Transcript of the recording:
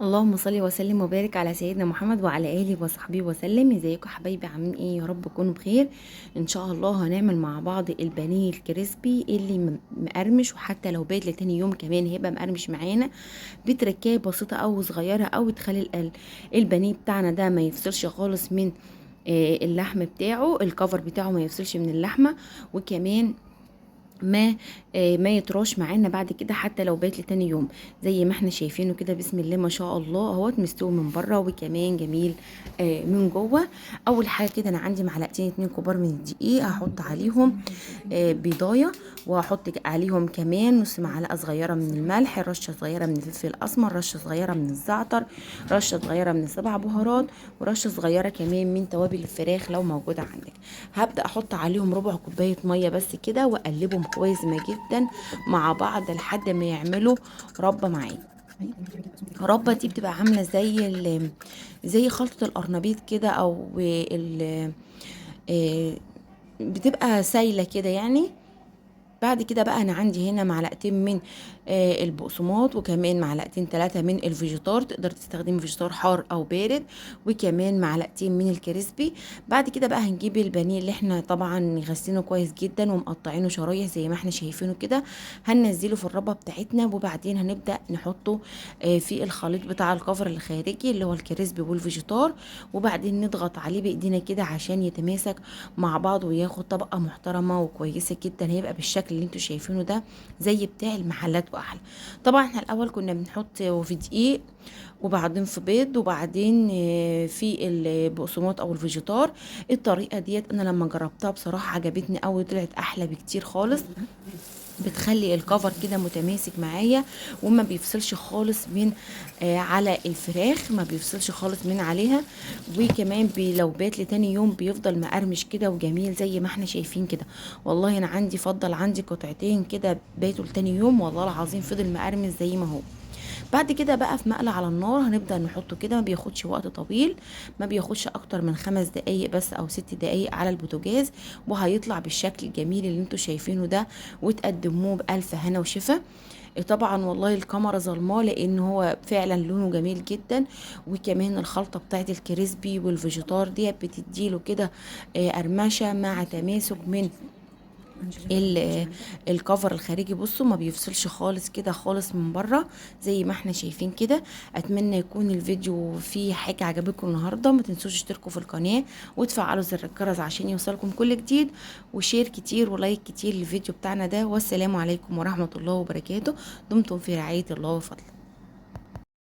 اللهم صل وسلم وبارك على سيدنا محمد وعلى اله وصحبه وسلم. ازيكم حبايبي؟ عاملين ايه؟ يا رب تكونوا بخير. ان شاء الله هنعمل مع بعض البانيه الكريسبي اللي مقرمش، وحتى لو بات لتاني يوم كمان هيبقى مقرمش معانا بتركايه بسيطه او صغيره، او تخلي البانيه بتاعنا ده ما يفصلش خالص من اللحم بتاعه، الكفر بتاعه ما يفصلش من اللحمه، وكمان ما يطراش معانا بعد كده حتى لو بات لتاني يوم. زي ما احنا شايفينه كده، بسم الله ما شاء الله اهوت مستوي من بره وكمان جميل من جوه. اول حاجه كده انا عندي معلقتين 2 كبار من الدقيق، هحط عليهم بيضايه، وهحط عليهم كمان نص معلقه صغيره من الملح، رشه صغيره من الفلفل الاسمر، رشه صغيره من الزعتر، رشه صغيره من السبع بهارات، ورشه صغيره كمان من توابل الفراخ لو موجوده عندك. هبدا احط عليهم ربع كوبايه ميه بس كده، واقلبهم كويس ما جدا مع بعض لحد ما يعملوا ربه معايا. ربه دي بتبقى عامله زي خلطه القرنبيط كده، او آه، بتبقى سايله كده يعني. بعد كده بقى انا عندي هنا معلقتين من البقسماط، وكمان معلقتين 3 من الفيجيتار، تقدر تستخدم فيجيتار حار او بارد، وكمان معلقتين من الكريسبي. بعد كده بقى هنجيب البانيه اللي احنا طبعا غسلينه كويس جدا ومقطعينه شرايح زي ما احنا شايفينه كده، هننزله في الربة بتاعتنا، وبعدين هنبدأ نحطه في الخليط بتاع الكفر الخارجي اللي هو الكريسبي والفيجيتار، وبعدين نضغط عليه بايدينا كده عشان يتماسك مع بعض وياخد طبقة محترمة وكويسة جدا، هيبقى بالشكل اللي انتوا شايفينه ده زي بتاع المحلات واحلى. طبعا احنا الاول كنا بنحط في دقيق، وبعدين في بيض، وبعدين في البقسماط او الفيجيتار. الطريقه ديت انا لما جربتها بصراحه عجبتني قوي، طلعت احلى بكتير خالص، بتخلي الكفر كده متماسك معايا وما بيفصلش خالص من على الفراخ، ما بيفصلش خالص من عليها، وكمان لو بات لتاني يوم بيفضل مقرمش كده وجميل زي ما احنا شايفين كده. والله انا عندي قطعتين كده باتوا لتاني يوم، والله العظيم فضل مقرمش زي ما هو. بعد كده بقى في مقلة على النار هنبدأ نحطه كده، ما بياخدش وقت طويل، ما بياخدش اكتر من 5 دقايق بس او 6 دقايق على البوتاجاز، وهيطلع بالشكل الجميل اللي انتوا شايفينه ده، وتقدموه بألف هنا وشفا. طبعا والله الكاميرا ظلماه لان هو فعلا لونه جميل جدا، وكمان الخلطه بتاعت الكريسبي والفيجيتار دي بتديله كده قرمشه مع تماسك من الكفر الخارجي. بصوا ما بيفصلش خالص كده خالص من بره زي ما احنا شايفين كده. اتمنى يكون الفيديو فيه حاجه عجبكم النهارده، ما تنسوش تشتركوا في القناه وتفعلوا زر الجرس عشان يوصلكم كل جديد، وشير كتير ولايك كتير للفيديو بتاعنا ده. والسلام عليكم ورحمه الله وبركاته. دمتم في رعايه الله وفضله.